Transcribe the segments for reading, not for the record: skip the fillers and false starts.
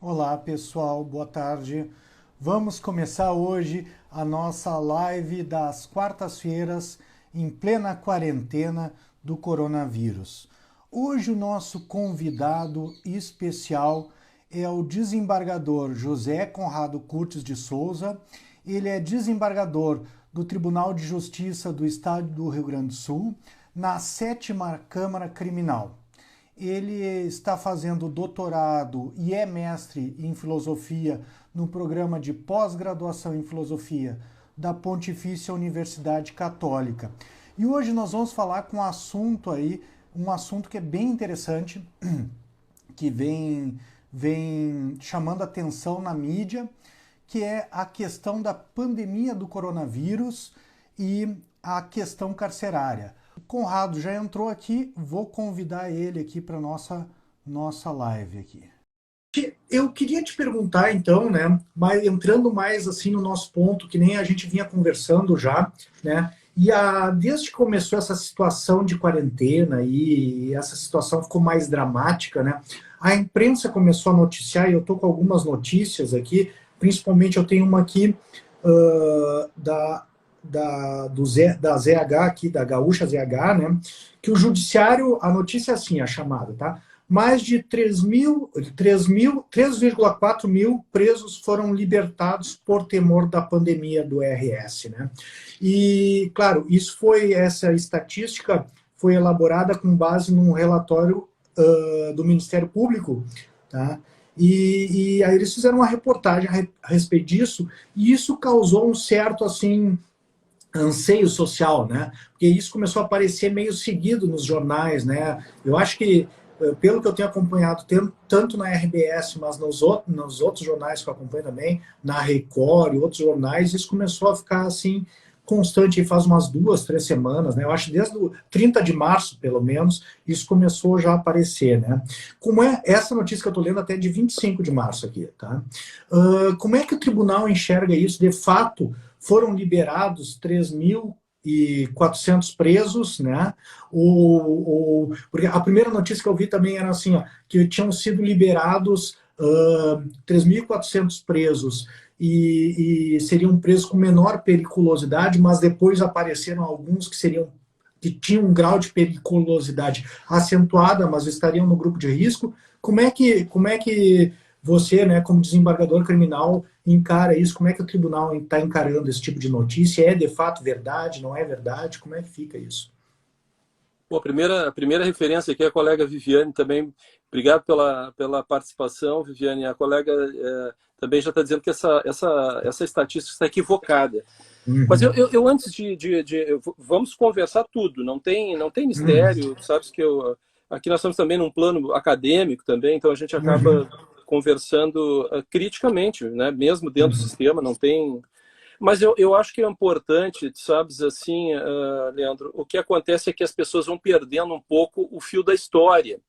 Olá pessoal, boa tarde. Vamos começar hoje a nossa live das quartas-feiras em plena quarentena do coronavírus. Hoje o nosso convidado especial é o desembargador José Conrado Curtis de Souza. Ele é desembargador do Tribunal de Justiça do Estado do Rio Grande do Sul, na 7ª Câmara Criminal. Ele está fazendo doutorado e é mestre em filosofia no programa de pós-graduação em filosofia da Pontifícia Universidade Católica. E hoje nós vamos falar com um assunto que é bem interessante, que vem chamando atenção na mídia, que é a questão da pandemia do coronavírus e a questão carcerária. O Conrado já entrou aqui, vou convidar ele aqui para nossa live aqui. Eu queria te perguntar então, né, entrando mais assim no nosso ponto, que nem a gente vinha conversando já, né, desde que começou essa situação de quarentena e essa situação ficou mais dramática, né, a imprensa começou a noticiar, e eu estou com algumas notícias aqui, principalmente eu tenho uma aqui da ZH aqui, da Gaúcha ZH, né, que o judiciário, a notícia é assim, a chamada, tá? Mais de 3,4 mil presos foram libertados por temor da pandemia do RS, né? E, claro, essa estatística foi elaborada com base num relatório do Ministério Público, tá? E aí eles fizeram uma reportagem a respeito disso, e isso causou um certo, assim, anseio social, né? Porque isso começou a aparecer meio seguido nos jornais, né? Eu acho que, pelo que eu tenho acompanhado, tanto na RBS, mas nos outros jornais que eu acompanho também, na Record e outros jornais, isso começou a ficar assim constante, faz umas 2, 3 semanas, né? Eu acho que desde o 30 de março, pelo menos, isso começou já a aparecer, né? Como é essa notícia que eu estou lendo até de 25 de março aqui, tá? Como é que o tribunal enxerga isso? De fato, foram liberados 3.400 presos, né? Porque a primeira notícia que eu vi também era assim, ó, que tinham sido liberados 3.400 presos e seriam presos com menor periculosidade, mas depois apareceram alguns que tinham um grau de periculosidade acentuada, mas estariam no grupo de risco. Como é que você, né, como desembargador criminal, encara isso? Como é que o tribunal está encarando esse tipo de notícia? É de fato verdade? Não é verdade? Como é que fica isso? Bom, a primeira referência aqui é a colega Viviane também. Obrigado pela participação, Viviane. A colega também já está dizendo que essa estatística está equivocada. Mas eu antes vamos conversar tudo, não tem mistério, sabes que aqui nós estamos também num plano acadêmico também, então a gente acaba conversando criticamente, né? Mesmo dentro do sistema, não tem... Mas eu acho que é importante, sabes, assim, Leandro, o que acontece é que as pessoas vão perdendo um pouco o fio da história.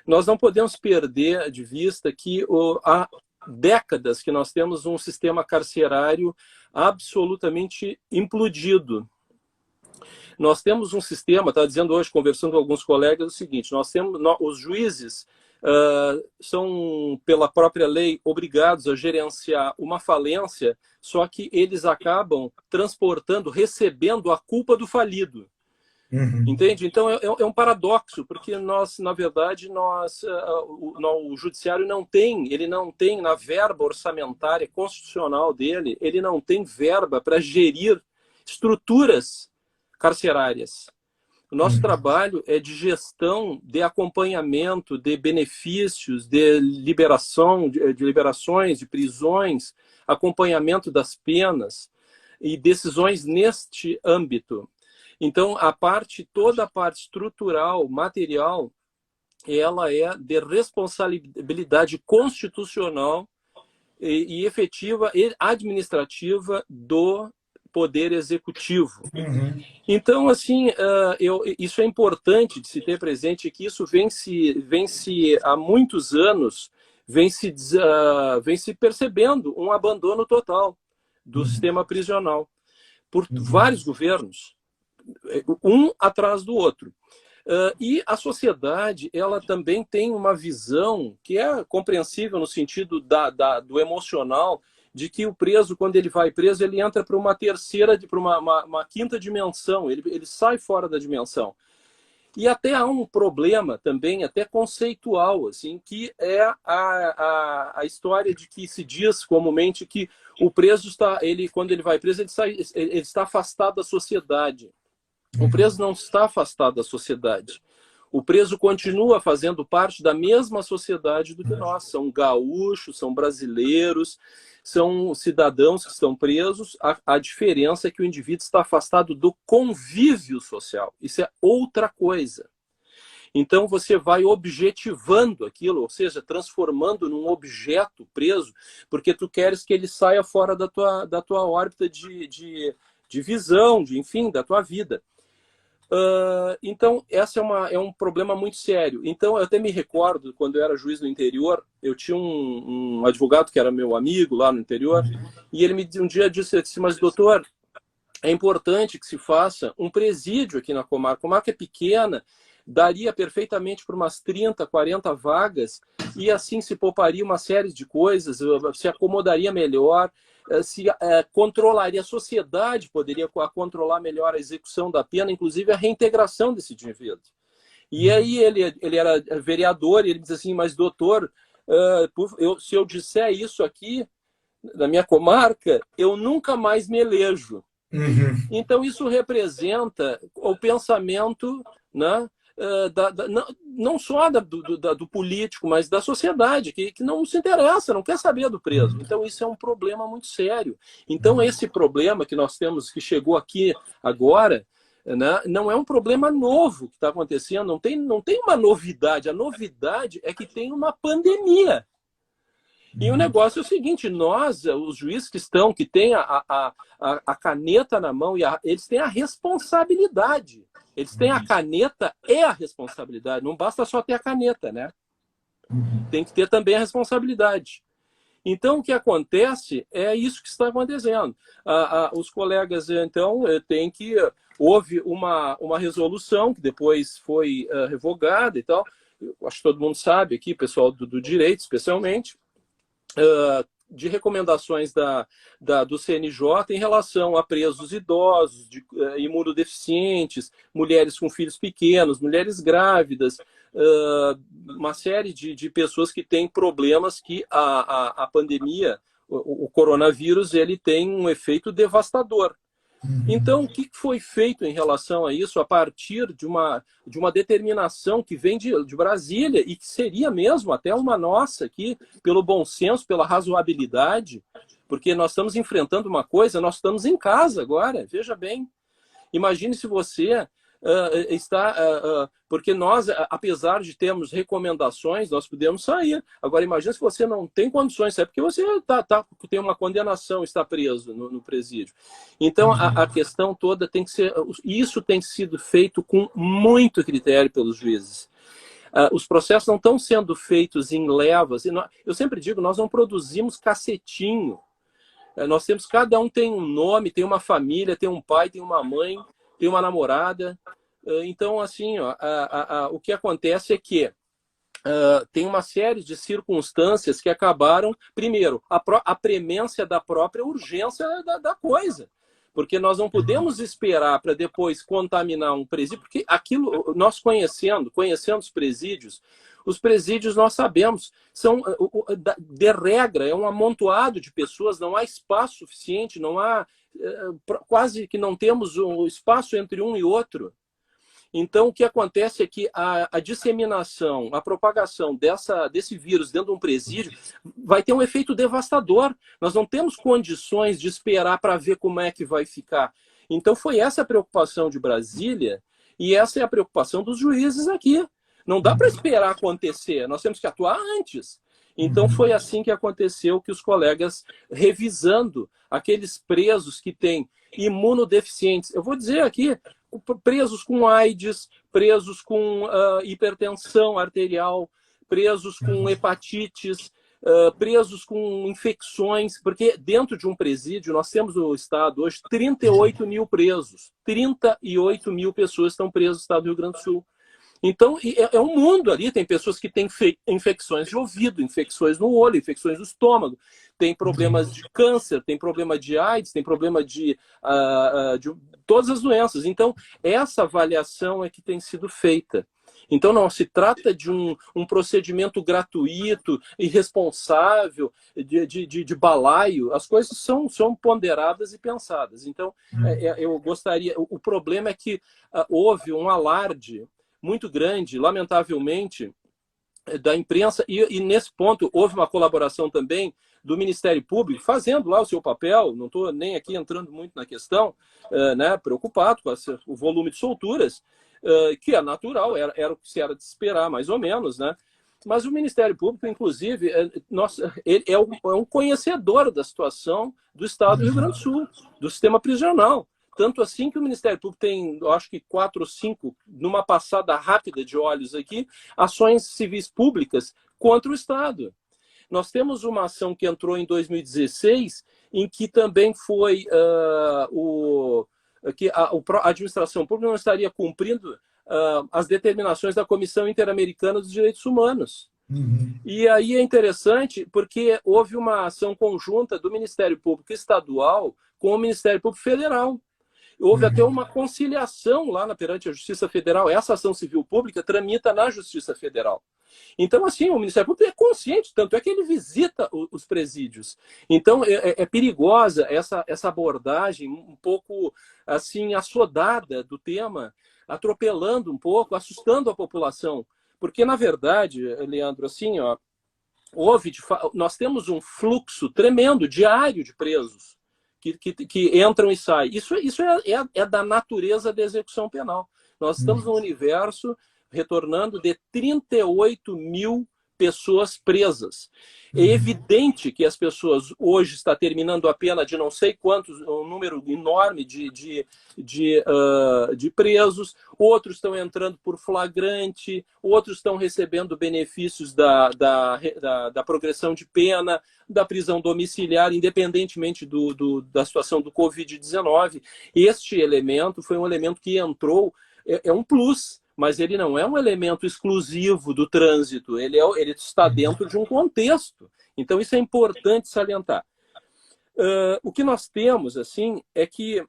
Nós não podemos perder de vista que há décadas que nós temos um sistema carcerário absolutamente implodido. Nós temos um sistema, estava dizendo hoje, conversando com alguns colegas, o seguinte, os juízes são, pela própria lei, obrigados a gerenciar uma falência, só que eles acabam recebendo a culpa do falido. Entende? Então é um paradoxo, porque nós, na verdade, o judiciário ele não tem na verba orçamentária constitucional dele, ele não tem verba para gerir estruturas carcerárias. O nosso trabalho é de gestão, de acompanhamento, de benefícios, de liberações, de prisões, acompanhamento das penas e decisões neste âmbito. Então, toda a parte estrutural, material, ela é de responsabilidade constitucional e efetiva e administrativa do Poder Executivo. Então, assim, isso é importante de se ter presente, que isso vem se há muitos anos, vem se percebendo um abandono total do sistema prisional por vários governos, um atrás do outro. E a sociedade, ela também tem uma visão que é compreensível no sentido do emocional, de que o preso, quando ele vai preso, ele entra para uma terceira, para uma quinta dimensão, ele sai fora da dimensão. E até há um problema também, até conceitual, assim, que é a história de que se diz comumente que o preso quando ele vai preso, ele está afastado da sociedade. O preso não está afastado da sociedade. O preso continua fazendo parte da mesma sociedade do que nós. São gaúchos, são brasileiros, são cidadãos que estão presos. A diferença é que o indivíduo está afastado do convívio social. Isso é outra coisa. Então você vai objetivando aquilo, ou seja, transformando num objeto preso, porque tu queres que ele saia fora da tua órbita de visão, enfim, da tua vida. Então, esse é um problema muito sério. Então, eu até me recordo, quando eu era juiz no interior, eu tinha um advogado que era meu amigo lá no interior, e ele um dia disse, mas doutor, é importante que se faça um presídio aqui na comarca. A comarca é pequena, daria perfeitamente por umas 30, 40 vagas, e assim se pouparia uma série de coisas, se acomodaria melhor, se controlaria, a sociedade poderia controlar melhor a execução da pena, inclusive a reintegração desse indivíduo. E aí ele era vereador, e ele diz assim, mas doutor, se eu disser isso aqui, na minha comarca, eu nunca mais me elejo. Então isso representa o pensamento, né, não só do político, mas da sociedade, que não se interessa, não quer saber do preso. Então isso é um problema muito sério. Então esse problema que nós temos, que chegou aqui agora, né, não é um problema novo que está acontecendo, não tem uma novidade. A novidade é que tem uma pandemia. E o negócio é o seguinte, nós, os juízes que têm a caneta na mão, eles têm a responsabilidade. Eles têm a caneta e a responsabilidade. Não basta só ter a caneta, né? Tem que ter também a responsabilidade. Então, o que acontece é isso que está acontecendo. Os colegas, então, têm que... Houve uma resolução que depois foi revogada e tal. Eu acho que todo mundo sabe aqui, pessoal do direito, especialmente, de recomendações do CNJ em relação a presos idosos, imunodeficientes, mulheres com filhos pequenos, mulheres grávidas, uma série de pessoas que têm problemas que a pandemia, o coronavírus, ele tem um efeito devastador. Então, o que foi feito em relação a isso a partir de uma determinação que vem de Brasília e que seria mesmo até uma nossa aqui, pelo bom senso, pela razoabilidade, porque nós estamos enfrentando uma coisa, nós estamos em casa agora, veja bem. Imagine se você porque nós, apesar de termos recomendações, nós podemos sair. Agora, imagine se você não tem condições, é porque você tem uma condenação, está preso no presídio. Então, a questão toda tem que ser... Isso tem sido feito com muito critério pelos juízes. Os processos não estão sendo feitos em levas. Eu sempre digo, nós não produzimos cacetinho. Nós temos, cada um tem um nome, tem uma família, tem um pai, tem uma mãe, tem uma namorada. Então, assim, o que acontece é que tem uma série de circunstâncias que acabaram, primeiro, a premência da própria urgência da coisa. Porque nós não podemos esperar para depois contaminar um presídio, porque aquilo, nós conhecendo os presídios nós sabemos, são, de regra, é um amontoado de pessoas, não há espaço suficiente, não há, quase que não temos um espaço entre um e outro. Então, o que acontece é que a disseminação, a propagação desse vírus dentro de um presídio vai ter um efeito devastador. Nós não temos condições de esperar para ver como é que vai ficar. Então, foi essa a preocupação de Brasília e essa é a preocupação dos juízes aqui. Não dá para esperar acontecer, nós temos que atuar antes. Então, foi assim que aconteceu, que os colegas, revisando aqueles presos que têm imunodeficientes, eu vou dizer aqui, presos com AIDS, presos com hipertensão arterial, presos com hepatites, presos com infecções, porque dentro de um presídio, nós temos no estado hoje 38 mil presos, 38 mil pessoas estão presas no estado do Rio Grande do Sul. Então, é um mundo ali, tem pessoas que têm infecções de ouvido, infecções no olho, infecções no estômago, tem problemas de câncer, tem problema de AIDS, tem problema de todas as doenças. Então, essa avaliação é que tem sido feita. Então, não se trata de um procedimento gratuito, irresponsável, de balaio. As coisas são ponderadas e pensadas. Então, eu gostaria... O problema é que houve um alarde muito grande, lamentavelmente, da imprensa, e nesse ponto houve uma colaboração também do Ministério Público, fazendo lá o seu papel, não estou nem aqui entrando muito na questão, né, preocupado com o volume de solturas, que é natural, era o que se era de esperar, mais ou menos, né? Mas o Ministério Público, inclusive, ele é um conhecedor da situação do Estado do Rio Grande do Sul, do sistema prisional. Tanto assim que o Ministério Público tem, eu acho que 4 ou 5, numa passada rápida de olhos aqui, ações civis públicas contra o Estado. Nós temos uma ação que entrou em 2016, em que também foi que a administração pública não estaria cumprindo as determinações da Comissão Interamericana dos Direitos Humanos. E aí é interessante porque houve uma ação conjunta do Ministério Público Estadual com o Ministério Público Federal. Houve até uma conciliação lá perante a Justiça Federal. Essa ação civil pública tramita na Justiça Federal. Então, assim, o Ministério Público é consciente, tanto é que ele visita os presídios. Então, é perigosa essa abordagem um pouco, assim, assodada do tema, atropelando um pouco, assustando a população. Porque, na verdade, Leandro, assim, ó, nós temos um fluxo tremendo, diário de presos, que entram e saem. Isso é da natureza da execução penal. Nós estamos num universo retornando de 38 mil pessoas presas. É evidente que as pessoas hoje estão terminando a pena de não sei quantos, um número enorme de presos, outros estão entrando por flagrante, outros estão recebendo benefícios da progressão de pena, da prisão domiciliar, independentemente da situação do Covid-19. Este elemento foi um elemento que entrou, é um plus, mas ele não é um elemento exclusivo do trânsito, ele está dentro de um contexto. Então, isso é importante salientar. O que nós temos, assim, é que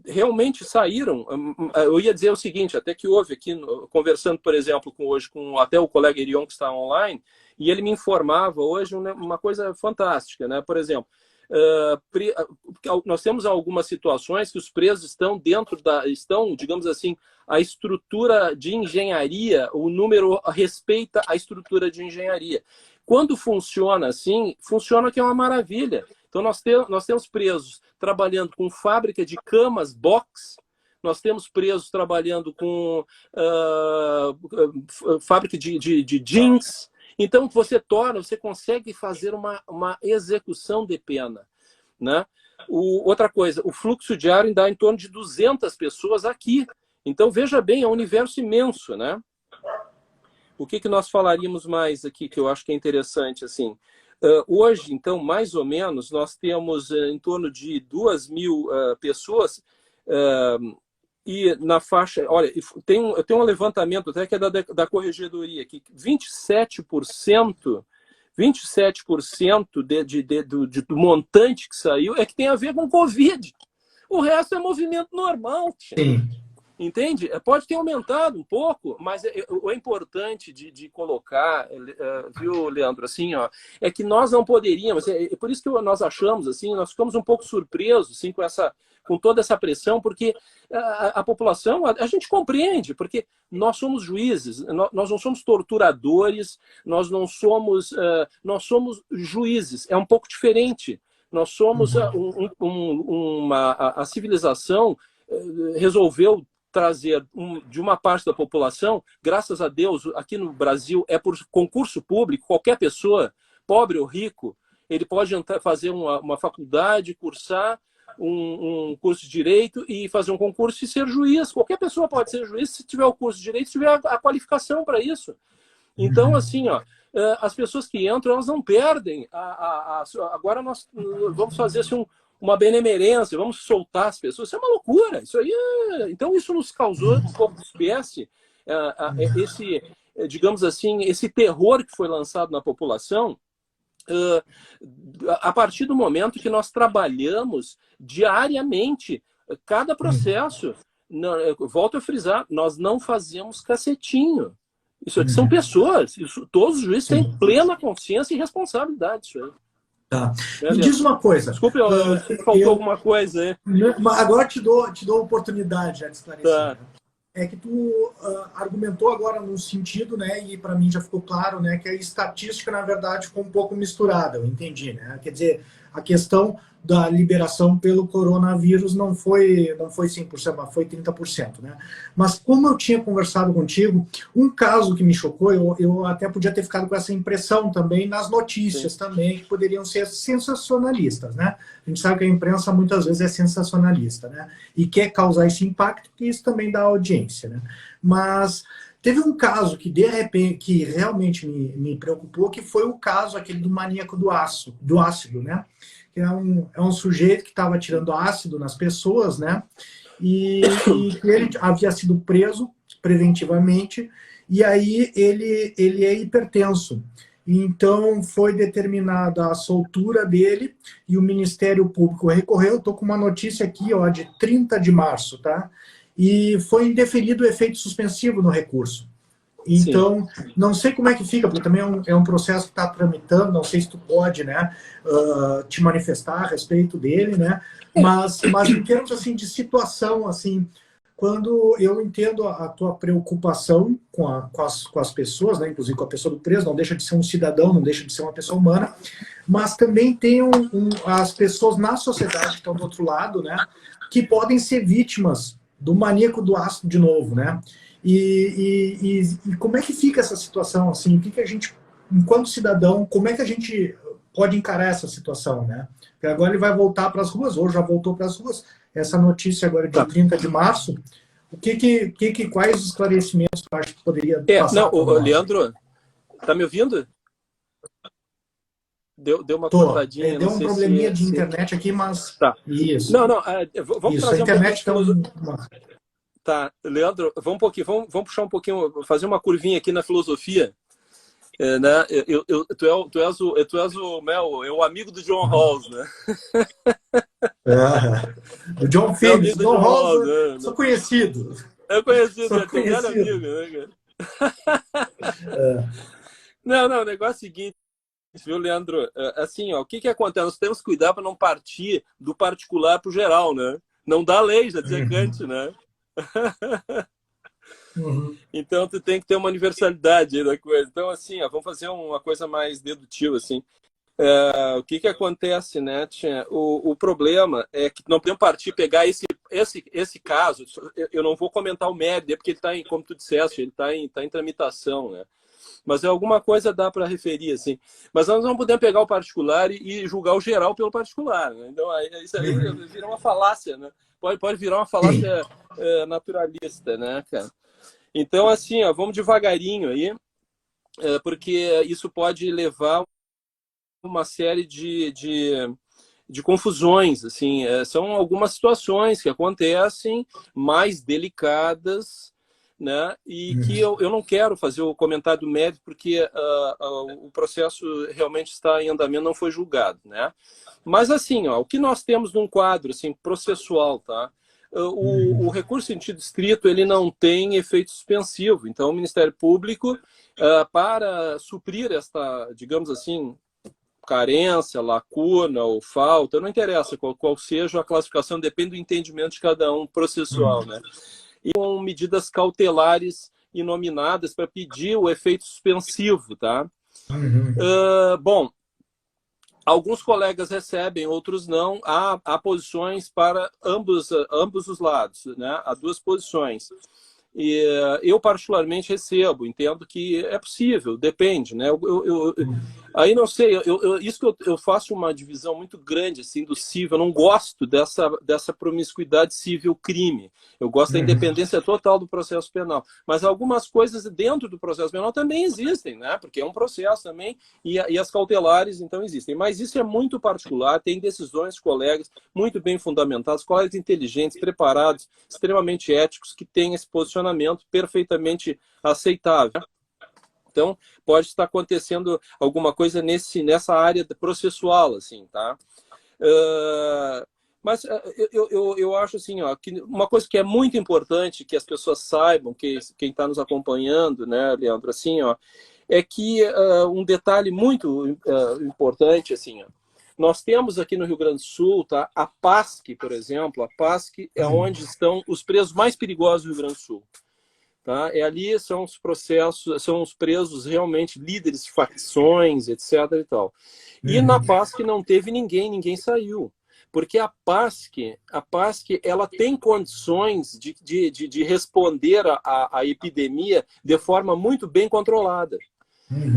realmente saíram... Eu ia dizer o seguinte, até que houve aqui, conversando, por exemplo, hoje com até o colega Irion, que está online, e ele me informava hoje uma coisa fantástica, né? Por exemplo, nós temos algumas situações que os presos estão digamos assim, a estrutura de engenharia, o número respeita a estrutura de engenharia. Quando funciona assim, funciona que é uma maravilha. Então nós temos presos trabalhando com fábrica de camas, box, nós temos presos trabalhando com fábrica de jeans. Então, você consegue fazer uma execução de pena, né? Outra coisa, o fluxo diário dá em torno de 200 pessoas aqui. Então, veja bem, é um universo imenso, né? O que nós falaríamos mais aqui, que eu acho que é interessante, assim? Hoje, então, mais ou menos, nós temos em torno de 2.000 pessoas e na faixa... Olha, tem um levantamento até que é da Corregedoria, que 27% do montante que saiu é que tem a ver com Covid. O resto é movimento normal. Sim. Entende? Pode ter aumentado um pouco, mas o importante de colocar, viu, Leandro, assim, ó, é que nós não poderíamos, por isso que nós achamos, assim, nós ficamos um pouco surpresos, assim, com toda essa pressão, porque a população, a gente compreende, porque nós somos juízes, nós não somos torturadores, nós somos juízes, é um pouco diferente. Nós somos a civilização resolveu trazer de uma parte da população, graças a Deus, aqui no Brasil, é por concurso público, qualquer pessoa, pobre ou rico, ele pode fazer uma faculdade, cursar um curso de Direito e fazer um concurso e ser juiz. Qualquer pessoa pode ser juiz se tiver o curso de Direito, se tiver a qualificação para isso. Então, assim, ó, as pessoas que entram, elas não perdem. Agora nós vamos fazer assim, uma benemerência, vamos soltar as pessoas. Isso é uma loucura. Então, isso nos causou um pouco de espécie. esse, digamos assim, esse terror que foi lançado na população, a partir do momento que nós trabalhamos diariamente cada processo. Volto a frisar, nós não fazemos cacetinho. Isso aqui são pessoas. Todos os juízes têm plena consciência e responsabilidade disso aí. Tá. Me diz uma coisa. Desculpe, faltou alguma coisa aí. Agora te dou a oportunidade de esclarecer. Tá. É que tu argumentou agora num sentido, né, e para mim já ficou claro, né, que a estatística, na verdade, ficou um pouco misturada, eu entendi, né? Quer dizer, a questão da liberação pelo coronavírus não foi 100%, mas foi 30%, né? Mas como eu tinha conversado contigo, um caso que me chocou, eu até podia ter ficado com essa impressão também nas notícias também, que poderiam ser sensacionalistas, né? A gente sabe que a imprensa muitas vezes é sensacionalista, né? E quer causar esse impacto, que isso também dá audiência, né? Mas teve um caso que, de repente, que realmente me preocupou, que foi o caso aquele do maníaco do ácido, né? Que é um sujeito que estava tirando ácido nas pessoas, né? E ele havia sido preso preventivamente, e aí ele é hipertenso. Então foi determinada a soltura dele e o Ministério Público recorreu. Estou com uma notícia aqui, ó, de 30 de março, tá? E foi indeferido o efeito suspensivo no recurso. Então, não sei como é que fica, porque também é um processo que está tramitando, não sei se tu pode, né, te manifestar a respeito dele, né, mas em termos, assim, de situação, assim, quando eu entendo a tua preocupação com as pessoas, né, inclusive com a pessoa do preso, não deixa de ser um cidadão, não deixa de ser uma pessoa humana, mas também tem as pessoas na sociedade que estão do outro lado, né, que podem ser vítimas do maníaco do ácido de novo, né. E como é que fica essa situação, assim, o que a gente, enquanto cidadão, como é que a gente pode encarar essa situação, né? Porque agora ele vai voltar para as ruas, ou já voltou para as ruas, essa notícia agora de 30 de março, quais os esclarecimentos eu acho que poderia passar? Leandro, tá me ouvindo? Deu uma cortadinha. Deu um probleminha de internet aqui, mas... Tá. Isso. Vamos isso, trazer a internet Tá, Leandro, vamos puxar um pouquinho, fazer uma curvinha aqui na filosofia, né? Tu és o amigo do John Rawls, né? Do John Phillips, John Rawls, né? Sou conhecido. É conhecido, é teu grande amigo, né, cara? Não, o negócio é o seguinte, viu, Leandro? Assim, ó, o que acontece? Nós temos que cuidar para não partir do particular para o geral, né? Não dá lei, já dizia Kant, né? Então tu tem que ter uma universalidade aí da coisa. Então assim, ó, vamos fazer uma coisa mais dedutiva assim. O que acontece, né, tia? O problema é que não podemos pegar esse caso. Eu não vou comentar o mérito, porque ele está em, como tu disseste, ele está em tramitação, né? Mas alguma coisa dá para referir, assim. Mas nós não podemos pegar o particular e julgar o geral pelo particular, né? Então isso aí vira uma falácia, né? Pode virar uma falácia naturalista, né, cara? Então, assim, ó, vamos devagarinho aí, porque isso pode levar a uma série de confusões, assim. São algumas situações que acontecem mais delicadas, né? E que eu não quero fazer o comentário do mérito, porque o processo realmente está em andamento, não foi julgado, né? Mas assim, ó, o que nós temos num quadro assim, processual, tá? O recurso em sentido estrito, ele não tem efeito suspensivo. Então, o Ministério Público, para suprir esta, digamos assim, carência, lacuna ou falta, não interessa qual seja a classificação, depende do entendimento de cada um processual, né? E com medidas cautelares inominadas para pedir o efeito suspensivo, tá? Bom, alguns colegas recebem, outros não. Há posições para ambos os lados, né? Há duas posições. E eu particularmente recebo, entendo que é possível, depende, né? Aí não sei, isso que eu faço uma divisão muito grande assim, do civil. Eu não gosto dessa promiscuidade civil-crime. Eu gosto da independência total do processo penal. Mas algumas coisas dentro do processo penal também existem, né? Porque é um processo também, e as cautelares então existem. Mas isso é muito particular, tem decisões de colegas muito bem fundamentadas, colegas inteligentes, preparados, extremamente éticos, que têm esse posicionamento perfeitamente aceitável. Então, pode estar acontecendo alguma coisa nessa área processual, assim, tá? Mas eu acho assim, ó, que uma coisa que é muito importante que as pessoas saibam, quem está nos acompanhando, né, Leandro, assim, ó, é que um detalhe muito importante, assim, ó, nós temos aqui no Rio Grande do Sul, tá, a PASC, por exemplo, a PASC é onde estão os presos mais perigosos do Rio Grande do Sul. Tá? E ali são os processos, são os presos realmente líderes de facções, etc. e tal. E na PASC não teve ninguém saiu. Porque a PASC ela tem condições de responder à epidemia de forma muito bem controlada.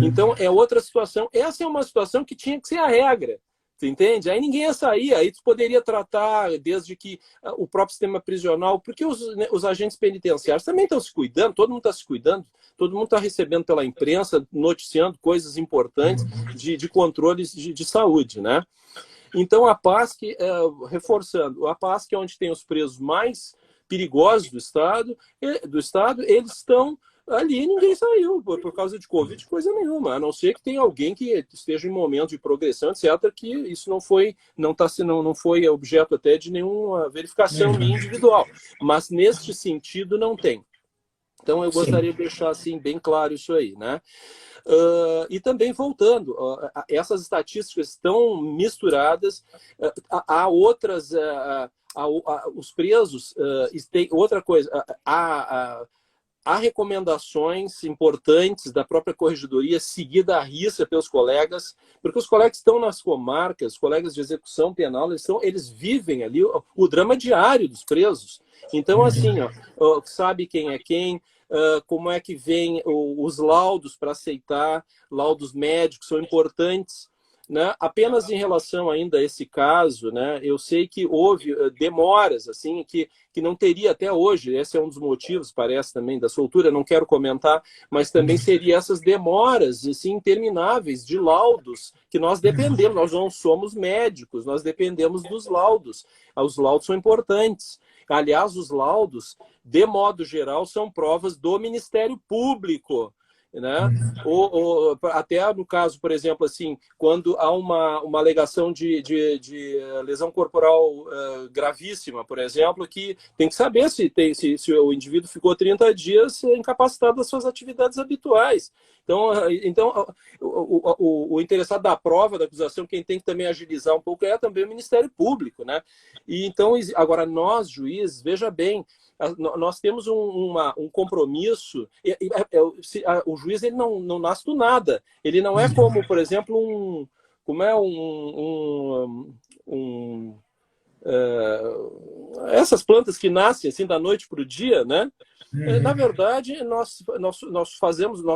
Então, é outra situação. Essa é uma situação que tinha que ser a regra. Você entende? Aí ninguém ia sair, aí tu poderia tratar desde que o próprio sistema prisional, porque os agentes penitenciários também estão se cuidando, todo mundo está se cuidando, todo mundo está recebendo pela imprensa, noticiando coisas importantes de controles de saúde, né? Então a PASC, reforçando, a PASC é onde tem os presos mais perigosos do Estado, eles estão ali, ninguém saiu por causa de Covid, coisa nenhuma, a não ser que tenha alguém que esteja em momento de progressão, etc., que isso não foi objeto até de nenhuma verificação minha individual. Mas neste sentido não tem. Então eu gostaria de deixar assim bem claro isso aí, né? E também voltando, essas estatísticas estão misturadas, há outras, os presos, tem outra coisa, há recomendações importantes da própria corregedoria, seguida à risca pelos colegas, porque os colegas que estão nas comarcas, os colegas de execução penal, eles vivem ali o drama diário dos presos. Então, assim, sabe quem é quem, como é que vem os laudos para aceitar, laudos médicos são importantes. Né? Apenas em relação ainda a esse caso, né, eu sei que houve demoras assim, que não teria até hoje, esse é um dos motivos, parece também, da soltura, não quero comentar, mas também seria essas demoras assim, intermináveis de laudos, que nós dependemos, nós não somos médicos, nós dependemos dos laudos, os laudos são importantes. Aliás, os laudos, de modo geral, são provas do Ministério Público. Né? Até no caso, por exemplo, assim, quando há uma alegação de lesão corporal gravíssima, por exemplo, que tem que saber se o indivíduo ficou 30 dias incapacitado das suas atividades habituais. Então o interessado da prova, da acusação, quem tem que também agilizar um pouco é também o Ministério Público. Né? E então, agora, nós, juízes, veja bem, nós temos um compromisso. O juiz ele não nasce do nada. Ele não é como, por exemplo, essas plantas que nascem assim da noite para o dia, né? Na verdade, nós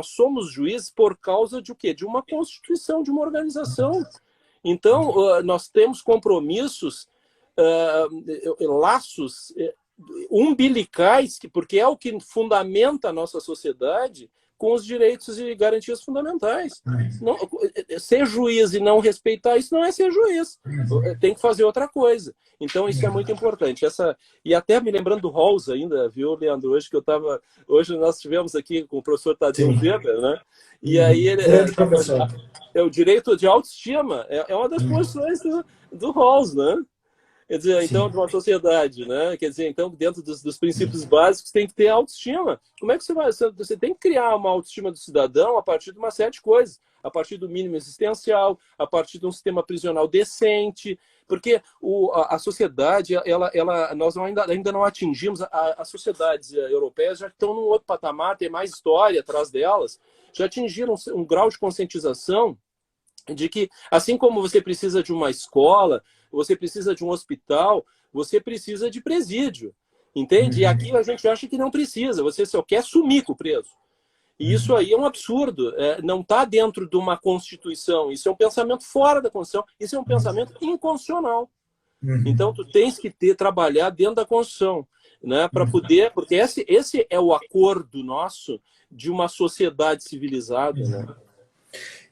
somos juízes por causa de o quê? De uma constituição, de uma organização. Então, nós temos compromissos, laços umbilicais, porque é o que fundamenta a nossa sociedade, com os direitos e garantias fundamentais. Não, ser juiz e não respeitar isso não é ser juiz. Tem que fazer outra coisa. Então, isso é muito importante. E até me lembrando do Rawls ainda, viu, Leandro? Hoje nós estivemos aqui com o professor Tadeu Weber, né? E aí o direito de autoestima é uma das posições do Rawls, né? Quer dizer, então, de uma sociedade, né? Quer dizer, então, dentro dos princípios básicos, tem que ter autoestima. Como é que você tem que criar uma autoestima do cidadão a partir de uma série de coisas? A partir do mínimo existencial, a partir de um sistema prisional decente, porque a sociedade, nós ainda não atingimos, as sociedades europeias já estão num outro patamar, tem mais história atrás delas, já atingiram um grau de conscientização de que, assim como você precisa de uma escola, você precisa de um hospital, você precisa de presídio, entende? E aqui a gente acha que não precisa, você só quer sumir com o preso. E isso aí é um absurdo, não está dentro de uma Constituição, isso é um pensamento fora da Constituição, isso é um pensamento inconstitucional. Então, tu tens que trabalhar dentro da Constituição, né, para poder, porque esse é o acordo nosso de uma sociedade civilizada, né?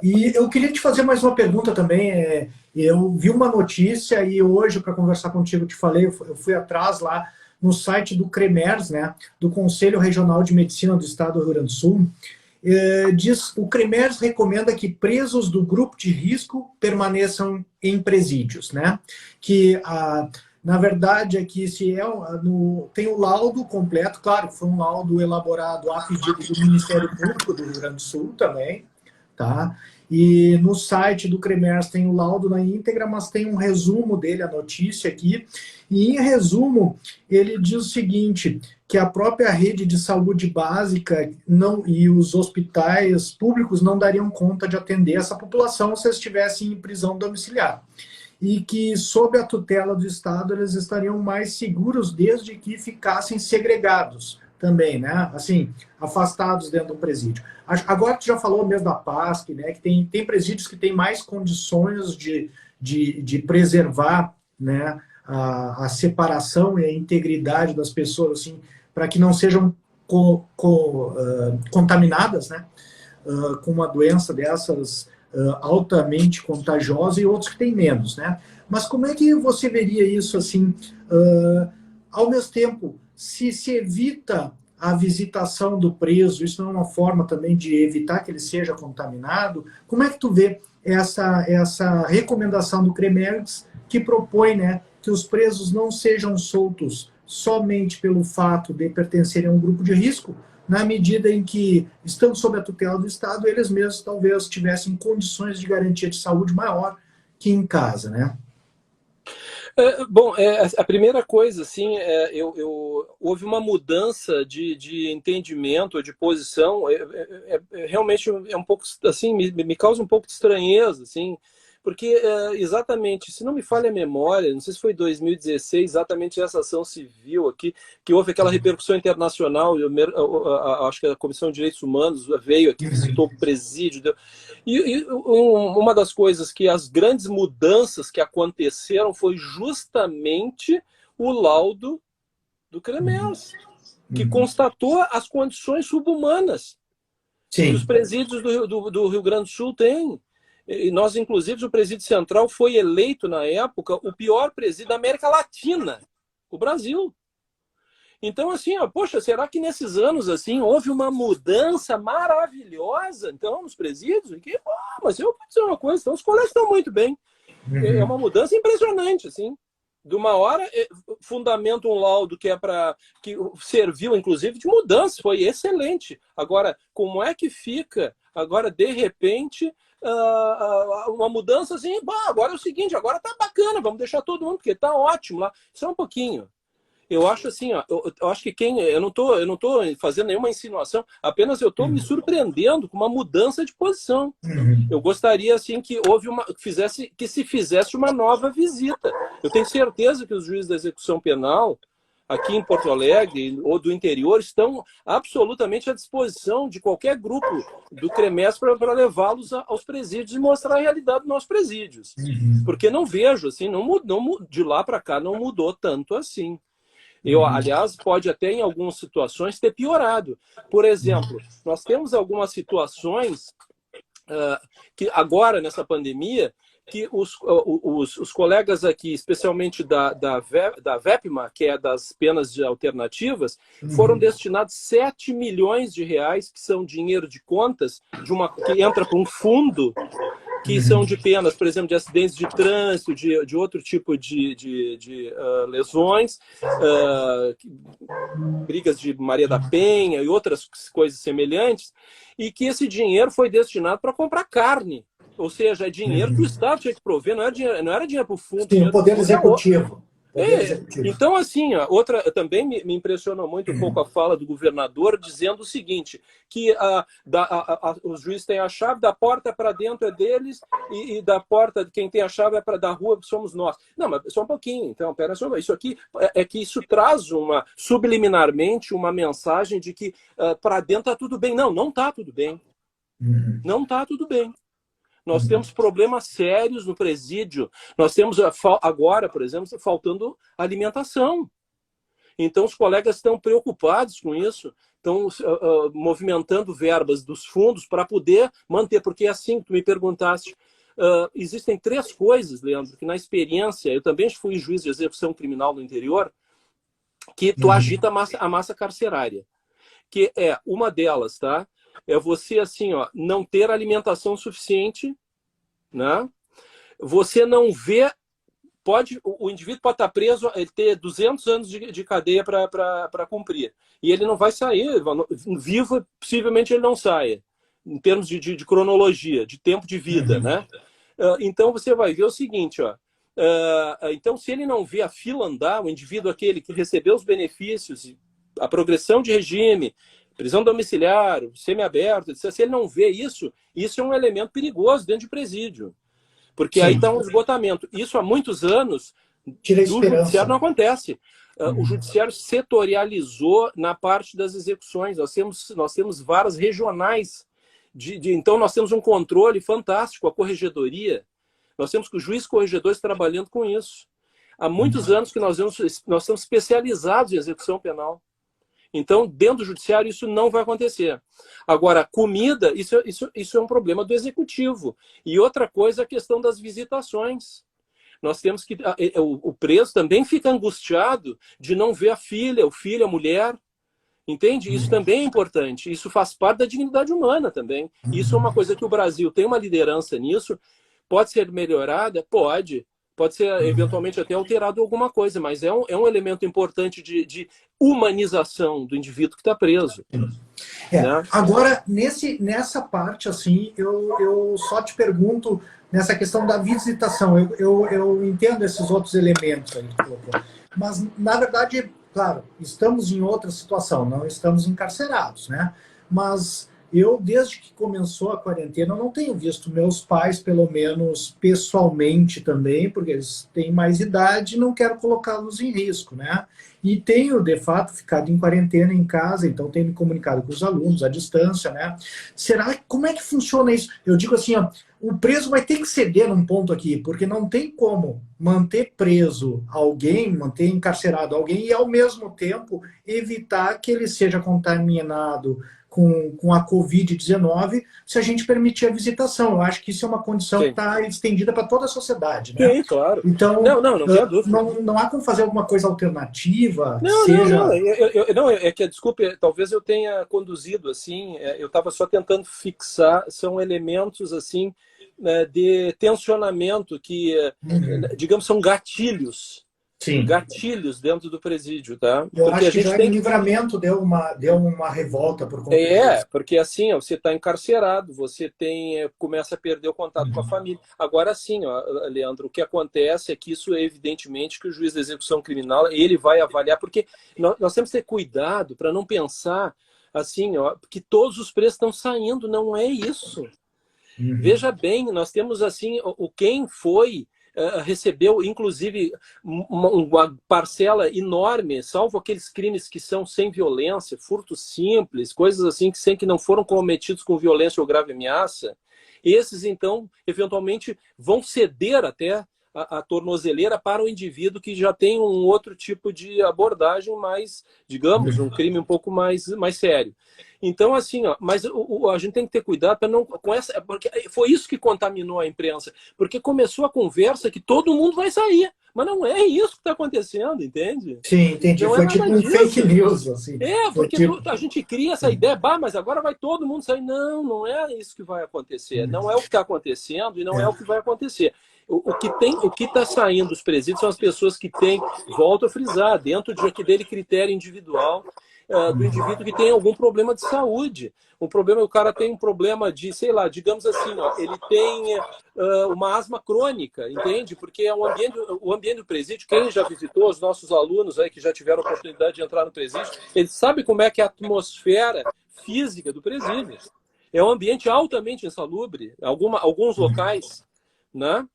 E eu queria te fazer mais uma pergunta também. Eu vi uma notícia e hoje, para conversar contigo, te falei, eu fui atrás lá no site do CREMERS, né, do Conselho Regional de Medicina do Estado do Rio Grande do Sul. O CREMERS recomenda que presos do grupo de risco permaneçam em presídios, né? Que na verdade é que tem o laudo completo, claro, foi um laudo elaborado a pedido do Ministério Público do Rio Grande do Sul também, tá? E no site do CREMERS tem o laudo na íntegra, mas tem um resumo dele, a notícia aqui. E em resumo, ele diz o seguinte, que a própria rede de saúde básica e os hospitais públicos não dariam conta de atender essa população se estivessem em prisão domiciliar. E que, sob a tutela do Estado, eles estariam mais seguros desde que ficassem segregados também, né? Assim, afastados dentro de um presídio. Agora tu já falou mesmo da PASC, né? Que tem presídios que têm mais condições de preservar, né, a separação e a integridade das pessoas, assim, para que não sejam contaminadas, né, com uma doença dessas altamente contagiosa, e outros que têm menos, né? Mas como é que você veria isso, assim, ao mesmo tempo, se evita a visitação do preso, isso não é uma forma também de evitar que ele seja contaminado? Como é que tu vê essa recomendação do CREMERS que propõe, né, que os presos não sejam soltos somente pelo fato de pertencerem a um grupo de risco, na medida em que, estando sob a tutela do Estado, eles mesmos talvez tivessem condições de garantia de saúde maior que em casa, né? Bom, a primeira coisa, assim, houve uma mudança de entendimento, de posição, realmente é um pouco, assim, me causa um pouco de estranheza, assim, porque exatamente, se não me falha a memória, não sei se foi 2016, exatamente essa ação civil aqui, que houve aquela repercussão internacional, acho que a Comissão de Direitos Humanos veio aqui, visitou o presídio, e uma das coisas que as grandes mudanças que aconteceram foi justamente o laudo do CREMERS, que constatou as condições subhumanas que os presídios do Rio Grande do Sul têm. E nós, inclusive, o presídio central foi eleito, na época, o pior presídio da América Latina, o Brasil. Então, assim, poxa, será que nesses anos, assim, houve uma mudança maravilhosa, então, nos presídios? Mas eu vou dizer uma coisa, então, os colégios estão muito bem. É uma mudança impressionante, assim. De uma hora, fundamenta um laudo que que serviu, inclusive, de mudança, foi excelente. Agora, como é que fica, agora, de repente, uma mudança assim, agora é o seguinte, agora tá bacana, vamos deixar todo mundo, porque tá ótimo lá. Só um pouquinho. Eu acho assim, eu acho que eu não tô fazendo nenhuma insinuação, apenas eu estou me surpreendendo com uma mudança de posição. Eu gostaria assim que se fizesse uma nova visita. Eu tenho certeza que os juízes da execução penal aqui em Porto Alegre ou do interior estão absolutamente à disposição de qualquer grupo do CREMERS para levá-los aos presídios e mostrar a realidade dos nossos presídios. Porque não vejo, assim, de lá para cá não mudou tanto assim. Aliás, pode até em algumas situações ter piorado. Por exemplo, nós temos algumas situações que agora, nessa pandemia, que os colegas aqui, especialmente da VEPMA, que é das penas alternativas, foram destinados 7 milhões de reais, que são dinheiro de contas, que entra para um fundo, que são de penas, por exemplo, de acidentes de trânsito, de outro tipo de lesões, brigas de Maria da Penha e outras coisas semelhantes, e que esse dinheiro foi destinado para comprar carne. Ou seja, é dinheiro que o Estado tinha que prover, não era dinheiro para o fundo. Sim, o Poder Executivo. Poder Executivo. Então, assim, outra também me impressionou muito um pouco a fala do governador, dizendo o seguinte, que os juízes têm a chave, da porta para dentro é deles, e da porta, quem tem a chave é para da rua, somos nós. Não, mas só um pouquinho, então, pera só, isso aqui é que isso traz subliminarmente uma mensagem de que para dentro está tudo bem. Não, não está tudo bem. Não está tudo bem. Nós temos problemas sérios no presídio. Nós temos agora, por exemplo, faltando alimentação. Então, os colegas estão preocupados com isso, estão movimentando verbas dos fundos para poder manter, porque é assim que tu me perguntaste. Existem 3 coisas, Leandro, que na experiência, eu também fui juiz de execução criminal no interior, que tu agita a massa carcerária. Que é uma delas, tá? É você, assim, não ter alimentação suficiente, né? Você não vê... O indivíduo pode estar preso, ele ter 200 anos de cadeia para cumprir. E ele não vai sair, vivo, possivelmente ele não saia, em termos de cronologia, de tempo de vida, né? Então, você vai ver o seguinte, então, se ele não vê a fila andar, o indivíduo aquele que recebeu os benefícios, a progressão de regime, prisão domiciliar, semiaberto, se ele não vê isso, isso é um elemento perigoso dentro de presídio. Porque aí está um esgotamento. Isso há muitos anos, do judiciário não acontece. O judiciário setorializou na parte das execuções. Nós temos varas regionais. Então, nós temos um controle fantástico, a corregedoria. Nós temos os juízes corregedores trabalhando com isso. Há muitos anos que nós estamos especializados em execução penal. Então, dentro do judiciário, isso não vai acontecer. Agora, comida, isso é um problema do executivo. E outra coisa é a questão das visitações. Nós temos que... O preso também fica angustiado de não ver a filha, o filho, a mulher. Entende? Isso também é importante. Isso faz parte da dignidade humana também. Isso é uma coisa que o Brasil tem uma liderança nisso. Pode ser melhorada? Pode. Pode ser, eventualmente, até alterado alguma coisa, mas é um elemento importante de humanização do indivíduo que está preso. Né? Agora, nessa parte, assim, eu só te pergunto, nessa questão da visitação, eu entendo esses outros elementos aí que tu colocou, mas, na verdade, claro, estamos em outra situação, não estamos encarcerados, né? Mas... eu, desde que começou a quarentena, não tenho visto meus pais, pelo menos pessoalmente também, porque eles têm mais idade e não quero colocá-los em risco, né? E tenho, de fato, ficado em quarentena em casa, então tenho me comunicado com os alunos à distância, né? Como é que funciona isso? Eu digo assim, o preso vai ter que ceder num ponto aqui, porque não tem como manter preso alguém, manter encarcerado alguém e, ao mesmo tempo, evitar que ele seja contaminado com a Covid-19, se a gente permitir a visitação. Eu acho que isso é uma condição que está estendida para toda a sociedade, né? Sim, claro. Então, não há como fazer alguma coisa alternativa? Não, é que, desculpe, talvez eu tenha conduzido, assim, eu estava só tentando fixar, são elementos, assim, de tensionamento que, digamos, são gatilhos. Sim. Gatilhos dentro do presídio, tá? Eu acho que já em Livramento deu uma revolta por conta disso. Porque assim, você está encarcerado, você começa a perder o contato com a família. Agora sim, Leandro, o que acontece é que isso é evidentemente que o juiz de execução criminal, ele vai avaliar, porque nós temos que ter cuidado para não pensar assim, que todos os presos estão saindo, não é isso. Veja bem, nós temos assim, quem foi... recebeu, inclusive, uma parcela enorme, salvo aqueles crimes que são sem violência, furto simples, coisas assim que não foram cometidos com violência ou grave ameaça. Esses, então, eventualmente, vão ceder até a tornozeleira para o indivíduo que já tem um outro tipo de abordagem mais, digamos, um crime um pouco mais sério. Então, assim, mas a gente tem que ter cuidado para não... porque foi isso que contaminou a imprensa. Porque começou a conversa que todo mundo vai sair. Mas não é isso que está acontecendo, entende? Sim, entendi. Não foi tipo um fake news, assim. Porque a gente cria essa ideia, mas agora vai todo mundo sair. Não é isso que vai acontecer. Não é o que está acontecendo e não é o que vai acontecer. O que está saindo dos presídios são as pessoas que têm, volto a frisar, dentro daquele critério individual, do indivíduo que tem algum problema de saúde. O cara tem um problema de, sei lá, digamos assim, ó, ele tem uma asma crônica, entende? Porque é o ambiente do presídio, quem já visitou, os nossos alunos aí que já tiveram a oportunidade de entrar no presídio, eles sabem como é que é a atmosfera física do presídio. É um ambiente altamente insalubre, alguns locais, né?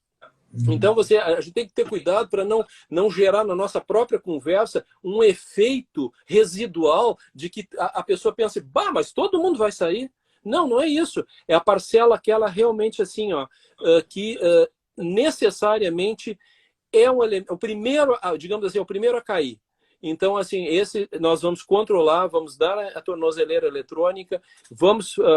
Então a gente tem que ter cuidado para não gerar na nossa própria conversa um efeito residual de que a pessoa pense, bah, mas todo mundo vai sair. Não, não é isso. É a parcela que ela realmente assim, ó, que necessariamente é o primeiro, digamos assim, o primeiro a cair. Então, assim, nós vamos controlar, vamos dar a tornozeleira eletrônica,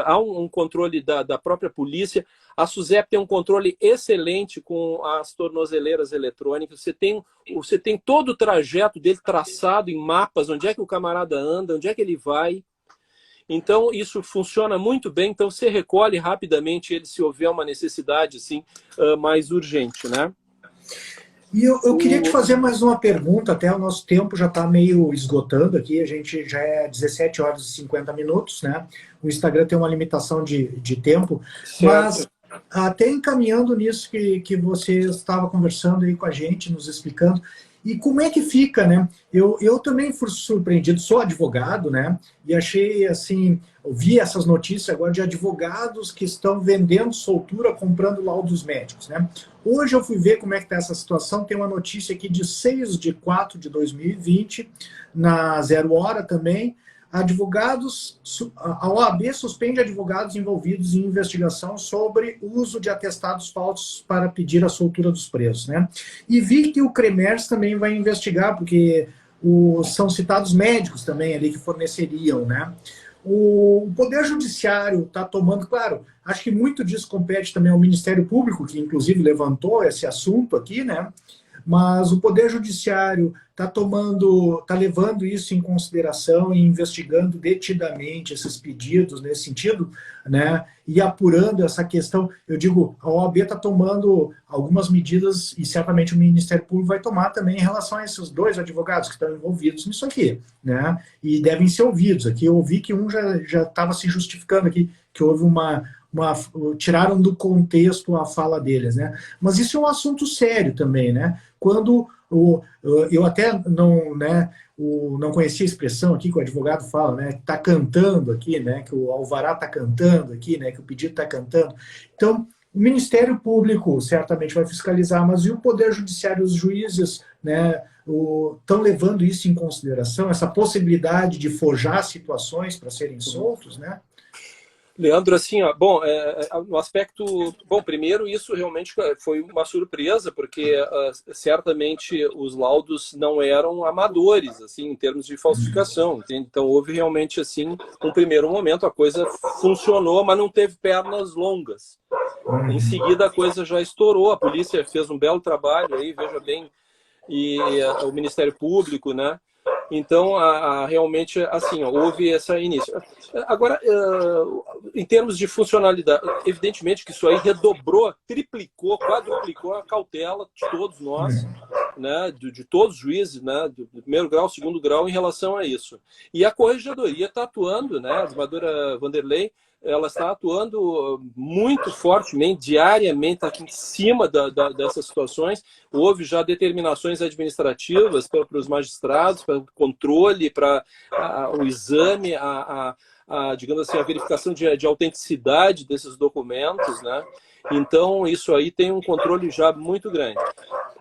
há um controle da própria polícia. A SUSEP tem um controle excelente com as tornozeleiras eletrônicas. Você tem todo o trajeto dele traçado em mapas, onde é que o camarada anda, onde é que ele vai. Então, isso funciona muito bem. Então, você recolhe rapidamente ele se houver uma necessidade assim, mais urgente, né? E eu queria te fazer mais uma pergunta, até o nosso tempo já está meio esgotando aqui, a gente já é 17 horas e 50 minutos, né? O Instagram tem uma limitação de tempo, certo. Mas até encaminhando nisso que você estava conversando aí com a gente, nos explicando, e como é que fica, né? Eu também fui surpreendido, sou advogado, né? E achei, assim, ouvi essas notícias agora de advogados que estão vendendo soltura, comprando laudos médicos, né? Hoje eu fui ver como é que está essa situação, tem uma notícia aqui de 6/4/2020, na Zero Hora também, a OAB suspende advogados envolvidos em investigação sobre uso de atestados falsos para pedir a soltura dos presos, né? E vi que o CREMERS também vai investigar, porque são citados médicos também ali que forneceriam, né? O Poder Judiciário está tomando, claro, acho que muito disso compete também ao Ministério Público, que inclusive levantou esse assunto aqui, né? Mas o Poder Judiciário está levando isso em consideração e investigando detidamente esses pedidos nesse sentido, né? E apurando essa questão. Eu digo, a OAB está tomando algumas medidas e certamente o Ministério Público vai tomar também em relação a esses dois advogados que estão envolvidos nisso aqui, né? E devem ser ouvidos. Aqui eu ouvi que um já estava se justificando aqui, que houve tiraram do contexto a fala deles, né? Mas isso é um assunto sério também, né? Quando eu até não conhecia a expressão aqui que o advogado fala, né? Está cantando aqui, né? Que o alvará está cantando aqui, né? Que o pedido está cantando. Então, o Ministério Público certamente vai fiscalizar, mas e o Poder Judiciário, os juízes, né? Estão levando isso em consideração, essa possibilidade de forjar situações para serem soltos, né? Leandro, assim, ó, bom, no aspecto... Bom, primeiro, isso realmente foi uma surpresa, porque certamente os laudos não eram amadores, assim, em termos de falsificação. Entende? Então, houve realmente, assim, um primeiro momento, a coisa funcionou, mas não teve pernas longas. Em seguida, a coisa já estourou, a polícia fez um belo trabalho aí, veja bem, e o Ministério Público, né? Então, realmente, assim, ó, houve esse início. Agora, em termos de funcionalidade, evidentemente que isso aí redobrou, triplicou, quadruplicou a cautela de todos nós, né, de todos os juízes, né, do primeiro grau, segundo grau, em relação a isso. E a Corregedoria está atuando, né, a desembargadora Vanderlei, ela está atuando muito fortemente, diariamente, aqui em cima dessas situações. Houve já determinações administrativas para os magistrados, para o controle, para o exame, digamos assim, a verificação de autenticidade desses documentos, né? Então, isso aí tem um controle já muito grande.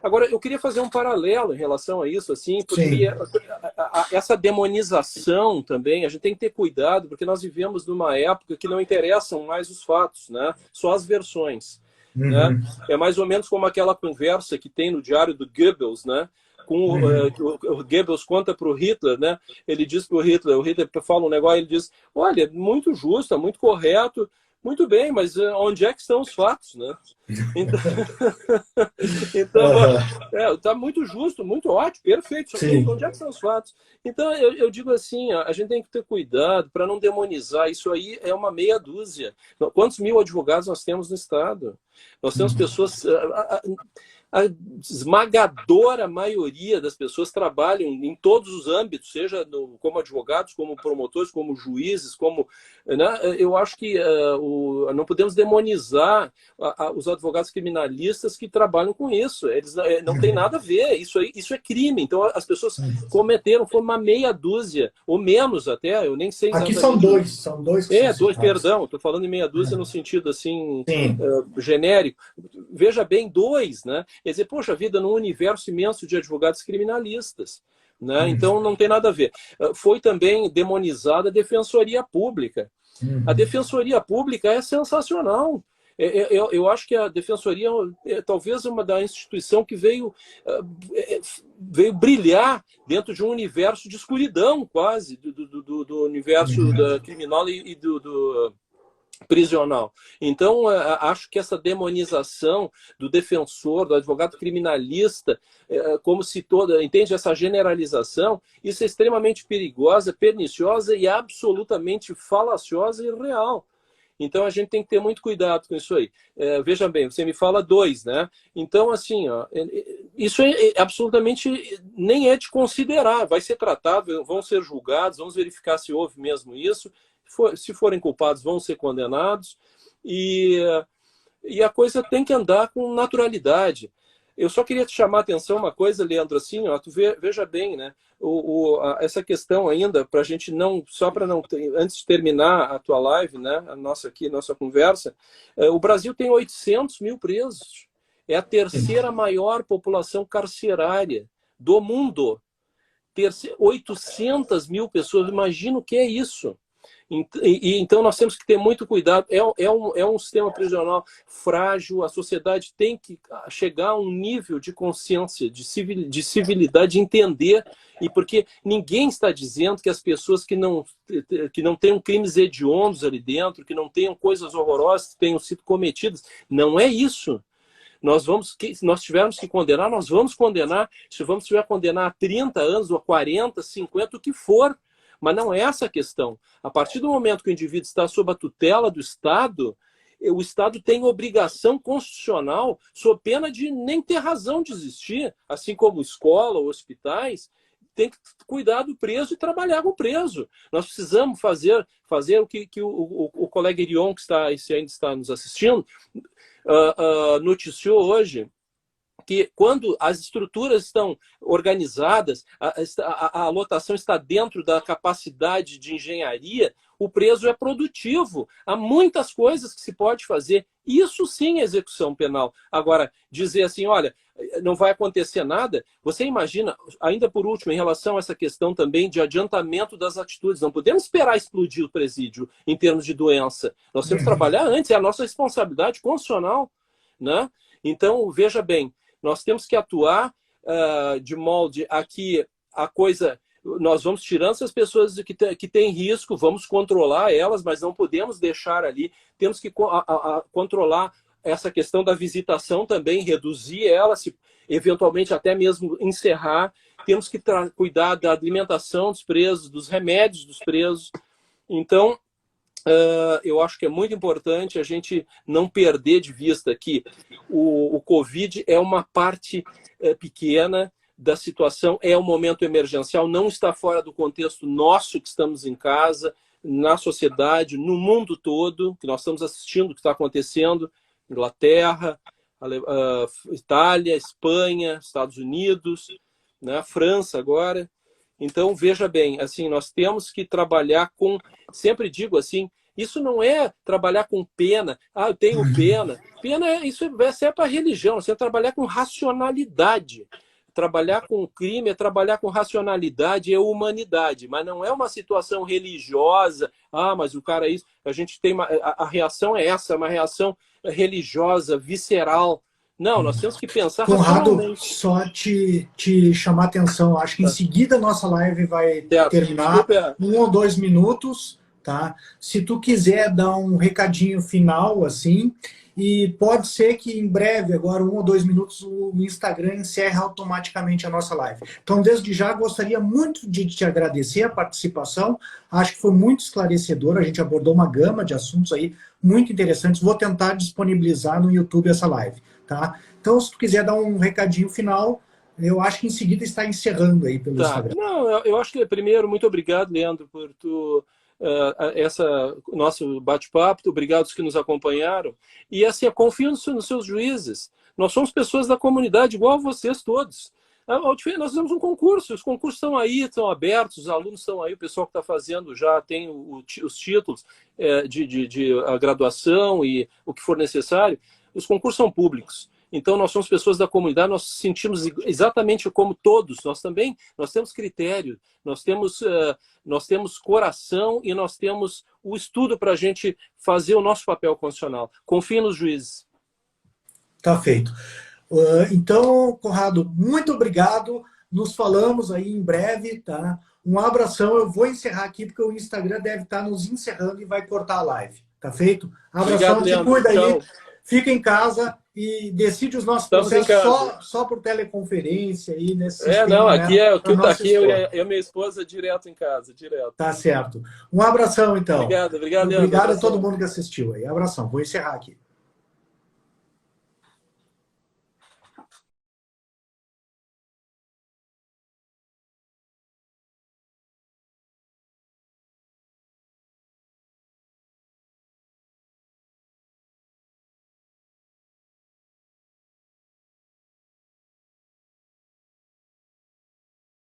Agora, eu queria fazer um paralelo em relação a isso, assim, porque essa demonização também, a gente tem que ter cuidado, porque nós vivemos numa época que não interessam mais os fatos, né? Só as versões. Né? É mais ou menos como aquela conversa que tem no diário do Goebbels, né? O Goebbels conta para o Hitler, né? Ele diz para o Hitler fala um negócio, ele diz, olha, muito justo, muito correto, muito bem, mas onde é que estão os fatos, né? Então tá muito justo, muito ótimo, perfeito, só que onde é que estão os fatos? Então, eu digo assim, a gente tem que ter cuidado para não demonizar, isso aí é uma meia dúzia. Quantos mil advogados nós temos no Estado? Nós temos pessoas... a esmagadora maioria das pessoas trabalham em todos os âmbitos, seja como advogados, como promotores, como juízes, como, né? Eu acho que não podemos demonizar os advogados criminalistas que trabalham com isso. Eles não tem nada a ver, isso é crime. Então as pessoas cometeram, foi uma meia dúzia, ou menos até, eu nem sei exatamente. Aqui são dois que são dois, perdão, estou falando em meia dúzia no sentido assim, genérico. Veja bem, dois, né? Quer dizer, poxa vida, num universo imenso de advogados criminalistas, né? Então não tem nada a ver. Foi também demonizada a Defensoria Pública. A Defensoria Pública é sensacional. Eu acho que a Defensoria é talvez uma da instituição que veio brilhar dentro de um universo de escuridão, quase, do universo criminal e do prisional. Então, acho que essa demonização do defensor, do advogado criminalista, como se entende essa generalização, isso é extremamente perigosa, perniciosa e absolutamente falaciosa e irreal. Então, a gente tem que ter muito cuidado com isso aí. Veja bem, você me fala dois, né? Então, assim, ó, isso absolutamente nem é de considerar. Vai ser tratado, vão ser julgados, vamos verificar se houve mesmo isso. Se forem culpados, vão ser condenados. E a coisa tem que andar com naturalidade. Eu só queria te chamar a atenção uma coisa, Leandro, assim, ó, veja bem, né? Essa questão ainda, para a gente antes de terminar a tua live, né? Nossa conversa, o Brasil tem 800 mil presos. É a terceira maior população carcerária do mundo. 800 mil pessoas, imagina o que é isso. Então nós temos que ter muito cuidado. É um sistema prisional frágil. A sociedade tem que chegar a um nível de consciência, de civilidade, de entender. E porque ninguém está dizendo que as pessoas que não tenham crimes hediondos ali dentro, que não tenham coisas horrorosas que tenham sido cometidas, não é isso. Se nós tivermos que condenar, nós vamos condenar. Se vamos tiver que condenar a 30 anos, ou a 40, 50, o que for. Mas não é essa a questão. A partir do momento que o indivíduo está sob a tutela do Estado, o Estado tem obrigação constitucional, sob pena de nem ter razão de existir, assim como escola ou hospitais, tem que cuidar do preso e trabalhar com o preso. Nós precisamos fazer o que o colega Irion, que ainda está nos assistindo, noticiou hoje, que quando as estruturas estão organizadas, a lotação está dentro da capacidade de engenharia, o preso é produtivo. Há muitas coisas que se pode fazer. Isso sim é execução penal. Agora, dizer assim, olha, não vai acontecer nada, você imagina, ainda por último, em relação a essa questão também de adiantamento das atitudes, não podemos esperar explodir o presídio em termos de doença. Nós temos que trabalhar antes, é a nossa responsabilidade constitucional, né? Então, veja bem, nós temos que atuar de molde a que a coisa... Nós vamos tirando essas pessoas que têm risco, vamos controlar elas, mas não podemos deixar ali. Temos que controlar essa questão da visitação também, reduzir ela, se eventualmente até mesmo encerrar. Temos que cuidar da alimentação dos presos, dos remédios dos presos. Então, eu acho que é muito importante a gente não perder de vista que o Covid é uma parte pequena da situação, é um momento emergencial, não está fora do contexto nosso que estamos em casa, na sociedade, no mundo todo, que nós estamos assistindo o que está acontecendo, Inglaterra, Itália, Espanha, Estados Unidos, né, França agora. Então, veja bem, assim, nós temos que trabalhar com... Sempre digo assim, isso não é trabalhar com pena. Ah, eu tenho pena. Pena, isso é para a religião. Você trabalhar com racionalidade. Trabalhar com crime é trabalhar com racionalidade e humanidade. Mas não é uma situação religiosa. Ah, mas o cara é isso. A gente tem a reação é essa, uma reação religiosa, visceral. Não, nós temos que pensar Conrado, só te chamar a atenção. Acho que em seguida a nossa live vai terminar. 1 ou 2 minutos tá? Se tu quiser dar um recadinho final, assim, e pode ser que em breve, agora 1 ou 2 minutos, o Instagram encerre automaticamente a nossa live. Então, desde já, gostaria muito de te agradecer a participação. Acho que foi muito esclarecedor. A gente abordou uma gama de assuntos aí muito interessantes. Vou tentar disponibilizar no YouTube essa live, tá? Então, se tu quiser dar um recadinho final, eu acho que em seguida está encerrando aí pelo Instagram. Não, eu acho que, primeiro, muito obrigado, Leandro, por nosso bate-papo. Obrigado aos que nos acompanharam. E assim, eu confio nos seus juízes. Nós somos pessoas da comunidade, igual a vocês todos. Nós fizemos um concurso, os concursos estão aí, estão abertos, os alunos estão aí, o pessoal que está fazendo já tem os títulos de graduação e o que for necessário. Os concursos são públicos. Então, nós somos pessoas da comunidade, nós sentimos exatamente como todos. Nós temos critério, nós temos coração e nós temos o estudo para a gente fazer o nosso papel constitucional. Confie nos juízes. Tá feito. Então, Conrado, muito obrigado. Nos falamos aí em breve, tá? Um abração. Eu vou encerrar aqui porque o Instagram deve estar nos encerrando e vai cortar a live. Tá feito? Abração, Obrigado, te cuida aí. Tchau. Fica em casa e decide os nossos processos só por teleconferência aí nesse sistema. Não, aqui né, aqui eu e minha esposa direto em casa, direto. Tá certo. Um abração, então. Obrigado, Obrigado a todo mundo que assistiu aí. Abração. Vou encerrar aqui.